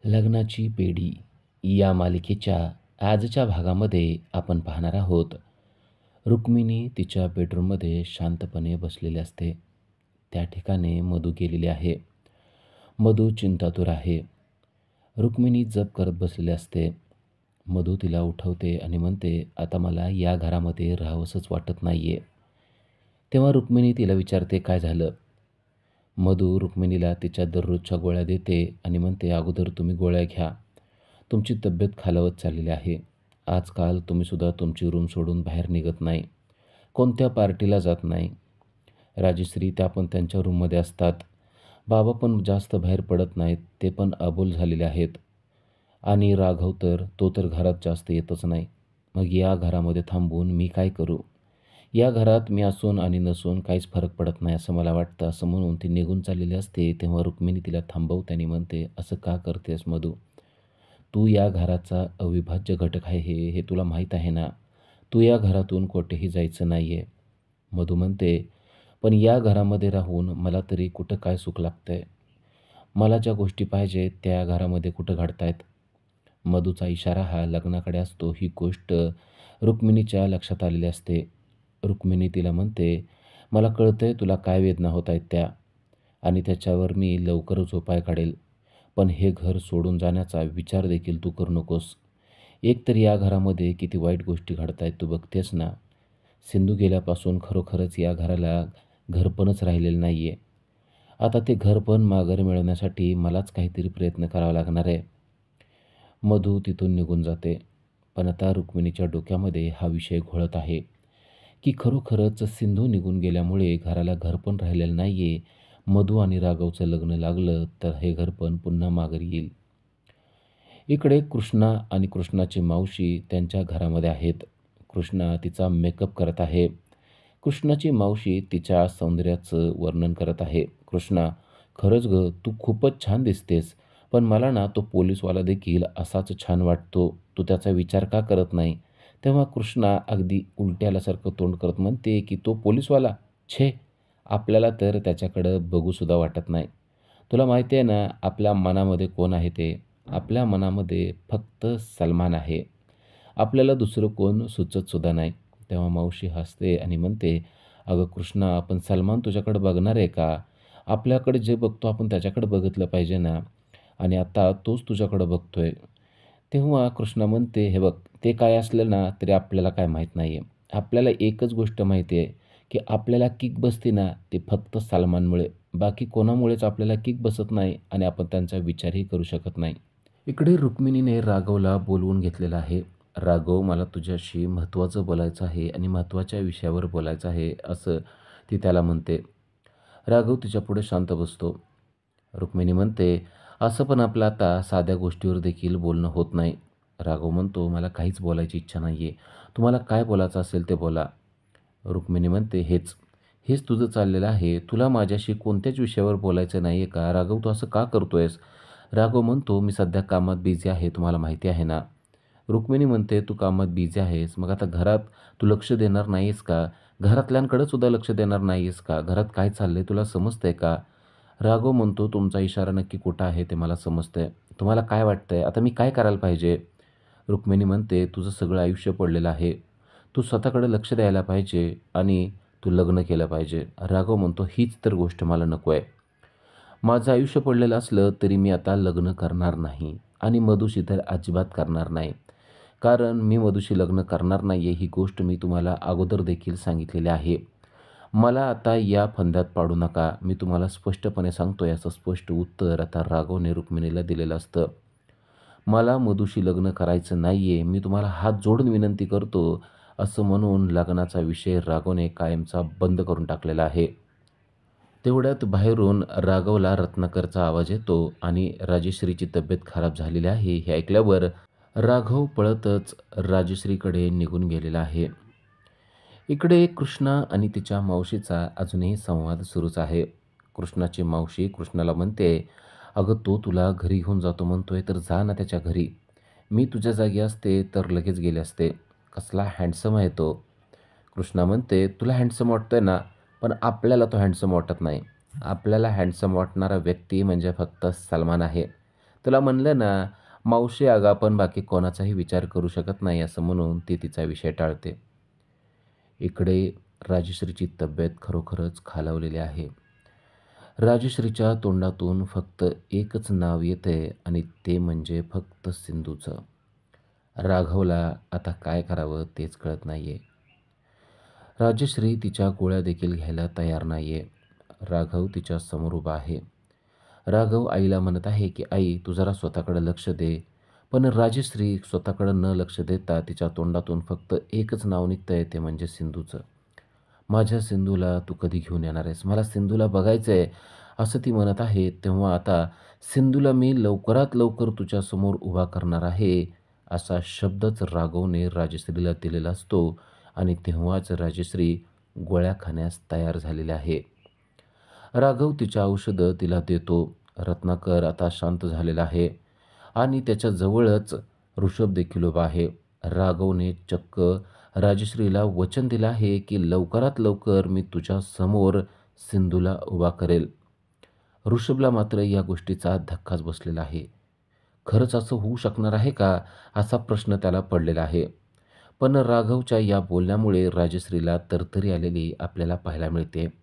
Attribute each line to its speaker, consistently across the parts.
Speaker 1: लग्नाची पेढी या मालिकेच्या आजच्या भागामध्ये आपण पाहणार आहोत. रुक्मिणी तिच्या बेडरूममध्ये शांतपणे बसलेली असते. त्या ठिकाणी मधू गेलेली आहे. मधू चिंतातूर आहे. रुक्मिणी जप करत बसलेली असते. मधू तिला उठवते आणि म्हणते, आता मला या घरामध्ये राहावंसंच वाटत नाही आहे. तेव्हा रुक्मिणी तिला विचारते, काय झालं? मधू रुक्मिणीला तिच्या दररोजच्या गोळ्या देते आणि म्हणते, अगोदर तुम्ही गोळ्या घ्या. तुमची तब्येत खालावत चाललेली आहे. आजकाल तुम्हीसुद्धा तुमची रूम सोडून बाहेर निघत नाही. कोणत्या पार्टीला जात नाही. राजश्री त्या पण त्यांच्या रूममध्ये असतात. बाबा पण जास्त बाहेर पडत नाहीत. ते पण अबोल झालेले आहेत. आणि राघव तो तर घरात जास्त येतच नाही. मग या घरामध्ये थांबून मी काय करू? या घरात मी असून आणि नसून काहीच फरक पडत नाही असं मला वाटतं, असं म्हणून ती निघून चाललेली असते. तेव्हा रुक्मिणी तिला थांबवते आणि म्हणते, असं का करतेस मधू? तू या घराचा अविभाज्य घटक आहे हे तुला माहीत आहे ना? तू या घरातून कुठेही जायचं नाही आहे. मधू म्हणते, पण या घरामध्ये राहून मला तरी कुठं काय सुख लागतंय? मला ज्या गोष्टी पाहिजे त्या घरामध्ये कुठं घडतायत? मधूचा इशारा हा लग्नाकडे असतो. ही गोष्ट रुक्मिणीच्या लक्षात आलेली असते. रुक्मिणी तिला म्हणते, मला कळतंय तुला काय वेदना होत आहेत त्या, आणि त्याच्यावर मी लवकरच उपाय काढेल. पण हे घर सोडून जाण्याचा विचार देखील तू करू नकोस. एकतर या घरामध्ये किती वाईट गोष्टी घडत आहेत तू बघतेस ना. सिंधू गेल्यापासून खरोखरच या घराला घरपणच राहिलेलं नाही आहे. आता ते घरपण माघारी मिळवण्यासाठी मलाच काहीतरी प्रयत्न करावा लागणार आहे. मधू तिथून निघून जाते. पण आता रुक्मिणीच्या डोक्यामध्ये हा विषय घोळत आहे की खरोखरच सिंधू निघून गेल्यामुळे घराला घरपण राहिलेलं नाही आहे. मधू आणि राघवचं लग्न लागलं तर हे घरपण पुन्हा माघारी येईल. इकडे कृष्णा आणि कृष्णाची मावशी त्यांच्या घरामध्ये आहेत. कृष्णा तिचा मेकअप करत आहे. कृष्णाची मावशी तिच्या सौंदर्याचं वर्णन करत आहे. कृष्णा, खरंच ग, तू खूपच छान दिसतेस. पण मला ना तो पोलीसवाला देखील असाच छान वाटतो. तू त्याचा विचार का करत नाही? तेव्हा कृष्णा अगदी उलट्याल्यासारखं तोंड करत म्हणते की तो पोलीसवाला? छे, आपल्याला तर त्याच्याकडं बघूसुद्धा वाटत नाही. तुला माहिती आहे ना आपल्या मनामध्ये कोण आहे ते? आपल्या मनामध्ये फक्त सलमान आहे. आपल्याला दुसरं कोण सुचतसुद्धा नाही. तेव्हा मावशी हसते आणि म्हणते, अगं कृष्णा, आपण सलमान तुझ्याकडे बघणार आहे का? आपल्याकडे जे बघतो आपण त्याच्याकडे बघितलं पाहिजे ना. आणि आता तोच तुझ्याकडं बघतोय. तेव्हा कृष्णा म्हणते, हे बघ, ते काय असलं ना तरी आपल्याला काय माहीत नाही आहे. आपल्याला एकच गोष्ट माहिती आहे की आपल्याला किक बसते ना ते फक्त सलमानमुळे. बाकी कोणामुळेच आपल्याला किक बसत नाही आणि आपण त्यांचा विचारही करू शकत नाही. इकडे रुक्मिणीने राघवला बोलवून घेतलेलं आहे. राघव, मला तुझ्याशी महत्त्वाचं बोलायचं आहे आणि महत्त्वाच्या विषयावर बोलायचं आहे, असं ती त्याला म्हणते. राघव तिच्यापुढे शांत बसतो. रुक्मिणी म्हणते, असं पण आपलं आता साध्या गोष्टीवर देखील बोलणं होत नाही. राघव म्हणतो, मला काहीच बोलायची इच्छा नाही आहे. तुम्हाला काय बोलायचं असेल ते बोला. रुक्मिणी म्हणते, हेच हेच तुझं चाललेलं आहे. तुला माझ्याशी कोणत्याच विषयावर बोलायचं नाही आहे का? राघव, तू असं का करतोयस? राघव म्हणतो, मी सध्या कामात बिझी आहे, तुम्हाला माहिती आहे ना. रुक्मिणी म्हणते, तू कामात बिझी आहेस, मग आता घरात तू लक्ष देणार नाहीस का? घरातल्यांकडे सुद्धा लक्ष देणार नाहीस का? घरात काय चाललंय तुला समजतंय का? राघव म्हणतो, तुमचा इशारा नक्की कुठं आहे ते मला समजतंय. तुम्हाला काय वाटतंय आता मी काय करायला पाहिजे? रुक्मिणी म्हणते, तुझं सगळं आयुष्य पडलेलं आहे. तू स्वतःकडे लक्ष द्यायला पाहिजे आणि तू लग्न केलं पाहिजे. राघव म्हणतो, हीच तर गोष्ट मला नको आहे. माझं आयुष्य पडलेलं असलं तरी मी आता लग्न करणार नाही आणि मधुशी तर अजिबात करणार नाही. कारण मी मधुशी लग्न करणार नाही आहे ही गोष्ट मी तुम्हाला अगोदर देखील सांगितलेली आहे. मला आता या फंद्यात पाडू नका. मी तुम्हाला स्पष्टपणे सांगतो, याचं स्पष्ट उत्तर आता राघवने रुक्मिणीला दिलेलं असतं. मला मधुशी लग्न करायचं नाही आहे. मी तुम्हाला हात जोडून विनंती करतो, असं म्हणून लग्नाचा विषय राघवने कायमचा बंद करून टाकलेला आहे. तेवढ्यात बाहेरून राघवला रत्नाकरचा आवाज येतो आणि राजश्रीची तब्येत खराब झालेली आहे हे ऐकल्यावर राघव पळतच राजश्रीकडे निघून गेलेला आहे. इकडे कृष्णा आणि तिच्या मावशीचा अजूनही संवाद सुरूच आहे. कृष्णाची मावशी कृष्णाला म्हणते, अगं तो तुला घरी घेऊन जातो म्हणतोय तर जा ना त्याच्या घरी. मी तुझ्या जागी असते तर लगेच गेले असते. कसला हँडसम आहे तो. कृष्णा म्हणते, तुला हँडसम वाटतोय ना, पण आपल्याला तो हँडसम वाटत नाही. आपल्याला हँडसम वाटणारा व्यक्ती म्हणजे फक्त सलमान आहे. तुला म्हणलं ना, मावशी अगं आपण बाकी कोणाचाही विचार करू शकत नाही असं म्हणून ती तिचा विषय टाळते. इकडे राजश्रीची तब्येत खरोखरच खालावलेली आहे. राजश्रीच्या तोंडातून फक्त एकच नाव येतंय आणि ते म्हणजे फक्त सिंधूचं. राघवला आता काय करावं तेच कळत नाहीये. राजश्री तिच्या गोळ्या देखील घ्यायला तयार नाहीये. राघव तिच्या समोर उभा आहे. राघव आईला म्हणत आहे की आई तू जरा स्वतःकडे लक्ष दे. पण राजश्री स्वतःकडे न लक्ष देता तिच्या तोंडातून फक्त एकच नाव निघतंय ते म्हणजे सिंधूचं. माझ्या सिंधूला तू कधी घेऊन येणार आहेस? मला सिंधूला बघायचं आहे असं ती म्हणत आहे. तेव्हा आता सिंधूला मी लवकरात लवकर तुझ्यासमोर उभा करणार आहे असा शब्दच राघवने राजश्रीला दिलेला असतो आणि तेव्हाच राजश्री गोळ्या खाण्यास तयार झालेली आहे. राघव तिच्या औषधं तिला देतो. रत्नाकर आता शांत झालेला आहे आणि त्याच्याजवळच ऋषभ देखील उभा आहे. राघवने चक्क राजश्रीला वचन दिलं आहे की लवकरात लवकर मी तुझ्या समोर सिंधूला उभा करेल. ऋषभला मात्र या गोष्टीचा धक्काच बसलेला आहे. खरंच असं होऊ शकणार आहे का? असा प्रश्न त्याला पडलेला आहे. पण राघवच्या या बोलण्यामुळे राजश्रीला तरतरी आलेली आपल्याला पाहायला मिळते.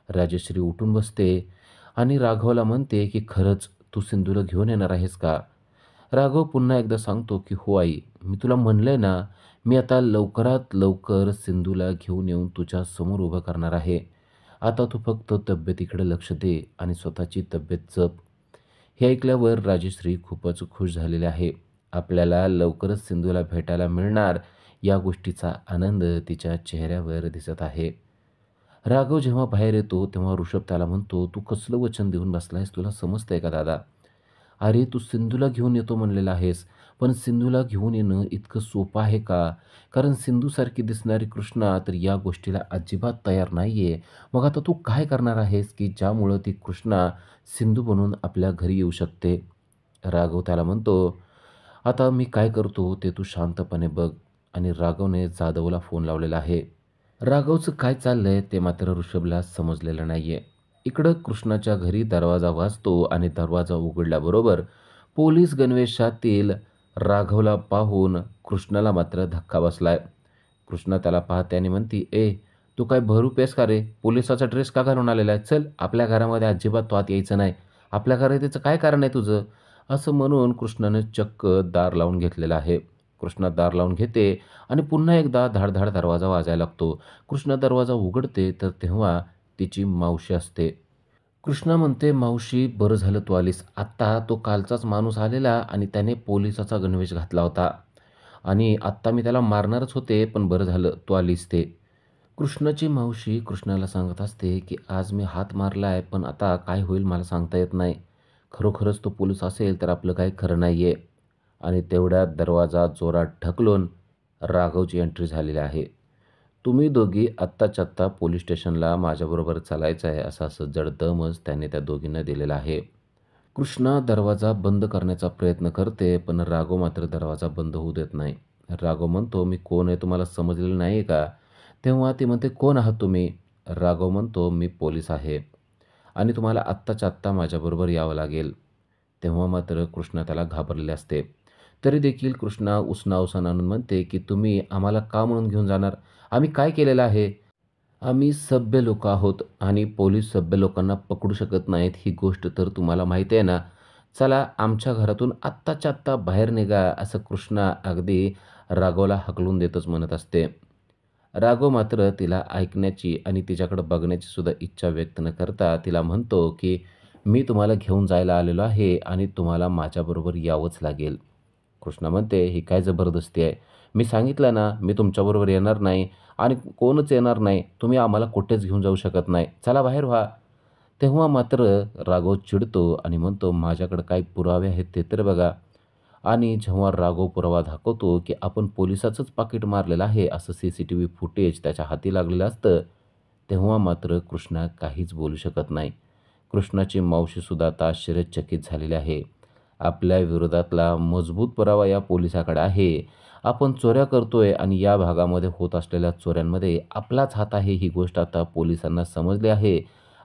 Speaker 1: राजश्री उठून बसते आणि राघवला म्हणते की खरंच तू सिंधूला घेऊन येणार आहेस का? राघव पुन्हा एकदा सांगतो की हो आई, मी तुला म्हणलंय ना, मी आता लवकरात लवकर सिंधूला घेऊन येऊन तुझ्या समोर उभं करणार आहे. आता तू फक्त तब्येतीकडे लक्ष दे आणि स्वतःची तब्येत जप. हे ऐकल्यावर राजश्री खूपच खुश झालेली आहे. आपल्याला लवकरच सिंधूला भेटायला मिळणार या गोष्टीचा आनंद तिच्या चेहऱ्यावर दिसत आहे. राघव जेव्हा बाहेर येतो तेव्हा ऋषभ त्याला म्हणतो, "तू कसलं वचन देऊन बसलायस? तुला समजतंय का दादा? अरे तू सिंधूला घेऊन येतो म्हणलेला आहेस, पण सिंधूला घेऊन येणं इतकं सोपं आहे का? कारण सिंधूसारखी दिसणारी कृष्णा तर या गोष्टीला अजिबात तयार नाही आहे. मग आता तू काय करणार आहेस की ज्यामुळं ती कृष्णा सिंधू बनून आपल्या घरी येऊ शकते?" राघव त्याला म्हणतो, "आता मी काय करतो ते तू शांतपणे बघ." आणि राघवने जाधवला फोन लावलेला आहे. राघवचं काय चाललंय ते मात्र ऋषभला समजलेलं नाहीये. इकडं कृष्णाच्या घरी दरवाजा वाजतो आणि दरवाजा उघडल्याबरोबर पोलीस गणवेशातील राघवला पाहून कृष्णाला मात्र धक्का बसलाय. कृष्णा त्याला पाहते आणि म्हणती, "ए, तू काय बहरूप आहेस का रे? पोलिसाचा ड्रेस का घालून आलेला आहे? चल, आपल्या घरामध्ये अजिबात तू आत यायचं नाही. आपल्या घरात याचं काय कारण आहे तुझं?" असं म्हणून कृष्णानं चक्क दार लावून घेतलेलं आहे. कृष्णा दार लावून घेते आणि पुन्हा एकदा धाडधाड दरवाजा वाजायला लागतो. कृष्णा दरवाजा उघडते तर तेव्हा तिची मावशी असते. कृष्णा म्हणते, "मावशी बरं झालं तू आलीस. आत्ता तो कालचाच माणूस आलेला आणि त्याने पोलिसाचा गणवेश घातला होता आणि आत्ता मी त्याला मारणारच होते, पण बरं झालं तू आलीस ते." कृष्णाची मावशी कृष्णाला सांगत असते की आज मी हात मारलाय पण आता काय होईल मला सांगता येत नाही. खरोखरच तो पोलीस असेल तर आपलं काही खरं नाही आहे. आणि तेवढ्यात दरवाजा जोरात ढकलून राघवची एंट्री झालेली आहे. "तुम्ही दोघी आत्ताच्या आत्ता पोलीस स्टेशनला माझ्याबरोबर चालायचं आहे." असा असं जडदमच त्याने त्या दोघींना दिलेला आहे. कृष्णा दरवाजा बंद करण्याचा प्रयत्न करते पण राघव मात्र दरवाजा बंद होऊ देत नाही. राघव म्हणतो, "मी कोण आहे तुम्हाला समजलेलं नाही आहे का?" तेव्हा ती म्हणते, "कोण आहात तुम्ही?" राघव म्हणतो, "मी पोलीस आहे आणि तुम्हाला आत्ताच्या आत्ता माझ्याबरोबर यावं लागेल." तेव्हा मात्र कृष्णा त्याला घाबरलेले असते. तरी देखील कृष्णा उसना-उसण आणून म्हणते, की "तुम्ही आम्हाला का म्हणून घेऊन जाणार? आम्ही काय केलेलं आहे? आम्ही सभ्य लोकं आहोत आणि पोलीस सभ्य लोकांना पकडू शकत नाहीत ही गोष्ट तर तुम्हाला माहिती आहे ना. चला आमच्या घरातून आत्ताच्या आत्ता बाहेर निघा." असं कृष्णा अगदी राघवला हाकलून देतच म्हणत असते. राघव मात्र तिला ऐकण्याची आणि तिच्याकडे बघण्याची सुद्धा इच्छा व्यक्त न करता तिला म्हणतो, की "मी तुम्हाला घेऊन जायला आलेलो आहे आणि तुम्हाला माझ्याबरोबर यावंच लागेल." कृष्णा म्हणते, "ही काय जबरदस्ती आहे? मी सांगितलं ना, मी तुमच्याबरोबर येणार नाही आणि कोणच येणार नाही. तुम्ही आम्हाला कुठेच घेऊन जाऊ शकत नाही. चला बाहेर व्हा." तेव्हा मात्र राघव चिडतो आणि म्हणतो, "माझ्याकडे काय पुरावे आहेत ते तर बघा." आणि जेव्हा राघव पुरावा दाखवतो, की आपण पोलिसाचंच पाकीट मारलेलं आहे असं CCTV फुटेज त्याच्या हाती लागलेलं असतं, तेव्हा मात्र कृष्णा काहीच बोलू शकत नाही. कृष्णाची मावशीसुद्धा आता आश्चर्यचकित झालेली आहे. आपल्या विरोधातला मजबूत पुरावा या पोलिसाकडे आहे. आपण चोऱ्या करतोय आणि या भागामध्ये होत असलेल्या चोऱ्यांमध्ये आपलाच हात आहे ही गोष्ट आता पोलिसांना समजली आहे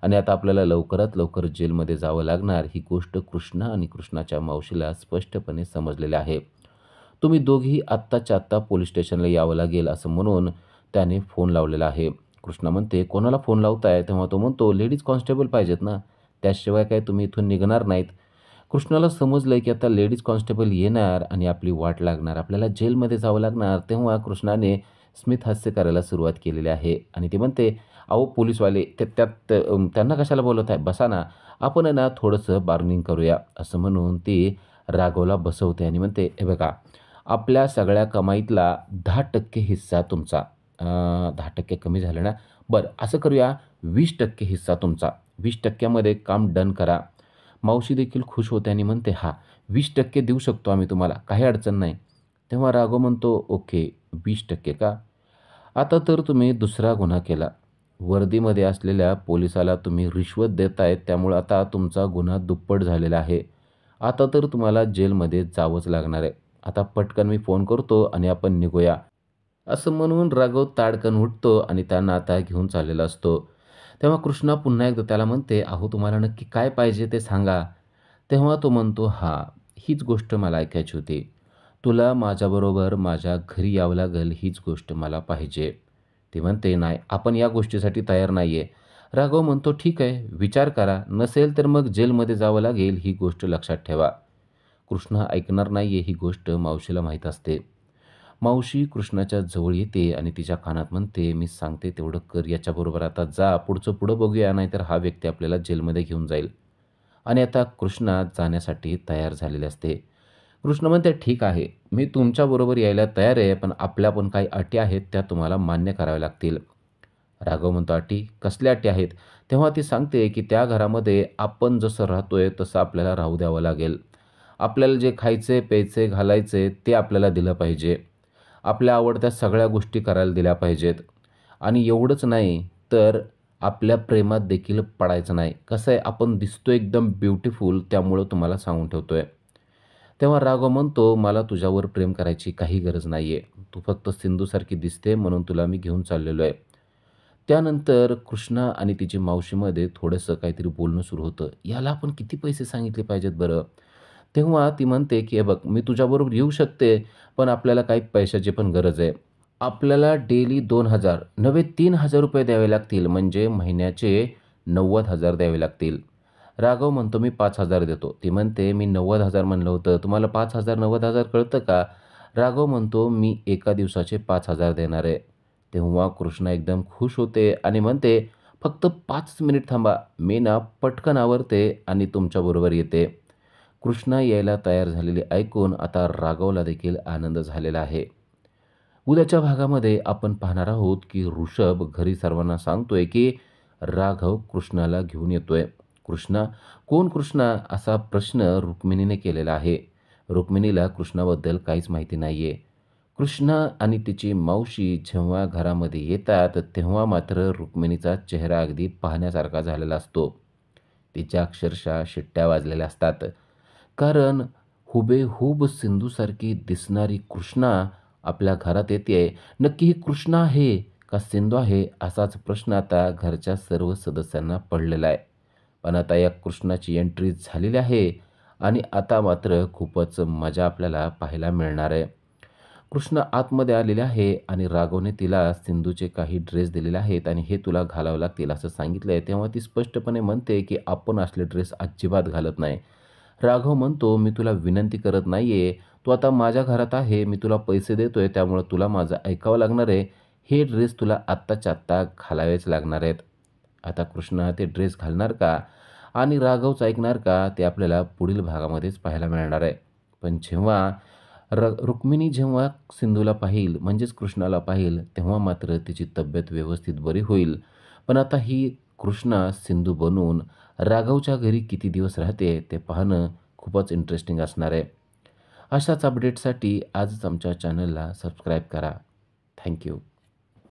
Speaker 1: आणि आता आपल्याला लवकरात लवकर जेलमध्ये जावं लागणार ही गोष्ट कृष्णा आणि कृष्णाच्या मावशीला स्पष्टपणे समजलेली आहे. तुम्ही दोघेही आत्ताच्या आत्ता पोलीस स्टेशनला यावं लागेल असं म्हणून त्याने फोन लावलेला आहे. कृष्णा म्हणते, "कोणाला फोन लावताय?" तेव्हा तो म्हणतो, "लेडीज कॉन्स्टेबल पाहिजेत ना, त्याशिवाय काय तुम्ही इथून निघणार नाहीत." कृष्णाला समजलं की आता लेडीज कॉन्स्टेबल येणार आणि आपली वाट लागणार, आपल्याला जेलमध्ये जावं लागणार. तेव्हा कृष्णाने स्मितहास्य करायला सुरुवात केलेली आहे आणि ती म्हणते, "अहो पोलीसवाले ते त्यात त्यांना कशाला बोलवत आहे? बसा ना. आपण आहे ना थोडंसं बार्गेनिंग करूया." असं म्हणून ती राघवला बसवते आणि म्हणते, "हे बघा, आपल्या सगळ्या कमाईतला 10% हिस्सा तुमचा." 10% कमी झालं ना? बरं असं करूया 20% हिस्सा तुमचा. 20% काम डन करा. मावशी देखील खुश होते आणि म्हणते, "हां, 20% देऊ शकतो आम्ही तुम्हाला, काही अडचण नाही." तेव्हा राघव म्हणतो, "ओके, 20% का? आता तर तुम्ही दुसरा गुन्हा केला. वर्दीमध्ये असलेल्या पोलिसाला तुम्ही रिश्वत देताय, त्यामुळे आता तुमचा गुन्हा दुप्पट झालेला आहे. आता तर तुम्हाला जेलमध्ये जावंच लागणार आहे. आता पटकन मी फोन करतो आणि आपण निघूया." असं म्हणून राघव ताडकन उठतो आणि त्यांना आता घेऊन चाललेला असतो. तेव्हा कृष्णा पुन्हा एकदा त्याला म्हणते, "अहो तुम्हाला नक्की काय पाहिजे ते सांगा." तेव्हा तो म्हणतो, "हां, हीच गोष्ट मला ऐकायची होती. तुला माझ्याबरोबर माझ्या घरी यावं लागेल हीच गोष्ट मला पाहिजे." ती म्हणते, "नाही, आपण या गोष्टीसाठी तयार नाही आहे." राघव म्हणतो, "ठीक आहे, विचार करा. नसेल तर मग जेलमध्ये जावं लागेल ही गोष्ट लक्षात ठेवा." कृष्णा ऐकणार नाही ही गोष्ट मावशीला माहीत असते. मावशी कृष्णाच्या जवळ येते आणि तिच्या कानात म्हणते, "मी सांगते तेवढं कर. याच्याबरोबर आता जा. पुढचं पुढं बघूया, नाहीतर हा व्यक्ती आपल्याला जेलमध्ये घेऊन जाईल." आणि आता कृष्णा जाण्यासाठी तयार झालेले असते. कृष्ण म्हणते, "ठीक आहे, मी तुमच्याबरोबर यायला तयार आहे, पण आपल्या पण काही अटी आहेत, त्या तुम्हाला मान्य कराव्या लागतील." राघव म्हणतो, "अटी? कसल्या अटी आहेत?" तेव्हा ती सांगते, की त्या घरामध्ये आपण जसं राहतोय तसं आपल्याला राहू द्यावं लागेल. आपल्याला जे खायचे, प्यायचे, घालायचे ते आपल्याला दिलं पाहिजे. आपल्या आवडत्या सगळ्या गोष्टी करायला दिल्या पाहिजेत आणि एवढंच नाही तर आपल्या प्रेमात देखील पडायचं नाही. कसं आहे, आपण दिसतोय एकदम ब्युटिफुल, त्यामुळं तुम्हाला सांगून ठेवतोय. तेव्हा राघव म्हणतो, "मला तुझ्यावर प्रेम करायची काही गरज नाहीये. तू फक्त सिंधूसारखी दिसते म्हणून तुला मी घेऊन चाललेलो आहे." त्यानंतर कृष्णा आणि तिची मावशीमध्ये थोडंसं काहीतरी बोलणं सुरू होतं. "याला आपण किती पैसे सांगितले पाहिजेत बरं?" तेव्हा ती म्हणते, की "हे बघ, मी तुझ्याबरोबर येऊ शकते, पण आपल्याला काही पैशाची पण गरज आहे. आपल्याला डेली 2,000 नव्हे ₹3,000 द्यावे लागतील, म्हणजे महिन्याचे 90,000 द्यावे लागतील." राघव म्हणतो, "मी 5,000 देतो." ती म्हणते, "मी 90,000 म्हणलं होतं. तुम्हाला 5,000 90,000 कळतं का?" राघव म्हणतो, "मी एका दिवसाचे 5,000 देणार आहे." तेव्हा कृष्णा एकदम खुश होते आणि म्हणते, "फक्त 5 मिनिट थांबा. मी ना पटकन आवरते आणि तुमच्याबरोबर येते." कृष्णा यायला तयार झालेली ऐकून आता राघवला देखील आनंद झालेला आहे. उद्याच्या भागामध्ये आपण पाहणार आहोत की ऋषभ घरी सर्वांना सांगतोय की राघव कृष्णाला घेऊन येतोय. कृष्णा कोण कृष्णा असा प्रश्न रुक्मिणीने केलेला आहे. रुक्मिणीला कृष्णाबद्दल काहीच माहिती नाहीये. कृष्णा आणि तिची मावशी जेव्हा घरामध्ये येतात तेव्हा मात्र रुक्मिणीचा चेहरा अगदी पाहण्यासारखा झालेला असतो. तिच्या अक्षरशः शिट्ट्या वाजलेल्या असतात. कारण हुबेहूब सिंधूसारखी दिसणारी कृष्णा आपल्या घरात येतेय. नक्की ही कृष्णा आहे का सिंधू आहे असाच प्रश्न आता घरच्या सर्व सदस्यांना पडलेला आहे. पण आता या कृष्णाची एंट्री झालेली आहे आणि आता मात्र खूपच मजा आपल्याला पाहायला मिळणार आहे. कृष्ण आतमध्ये आलेले आहे आणि राघवने तिला सिंधूचे काही ड्रेस दिलेले आहेत आणि हे तुला घालावं लागतील असं सांगितलं आहे. तेव्हा ती स्पष्टपणे म्हणते की आपण असले ड्रेस अजिबात घालत नाही. राघव म्हणतो, "मी तुला विनंती करत नाहीये. तू आता माझ्या घरात आहे. मी तुला पैसे देतोय, त्यामुळं तुला माझं ऐकावं लागणार आहे. हे ड्रेस तुला आत्ताच्या आत्ता घालावेच लागणार आहेत." आता कृष्णा ते ड्रेस घालणार का आणि राघवचं ऐकणार का ते आपल्याला पुढील भागामध्येच पाहायला मिळणार आहे. पण जेव्हा रुक्मिणी जेव्हा सिंधूला पाहील म्हणजेच कृष्णाला पाहील तेव्हा मात्र तिची तब्येत व्यवस्थित बरी होईल. पण आता ही कृष्णा सिंधू बनून राघवच्या घरी किती दिवस राहते ते पाहणं खूपच इंटरेस्टिंग असणार आहे. अशाच अपडेटसाठी आजच आमच्या चॅनलला सबस्क्राईब करा. थँक्यू.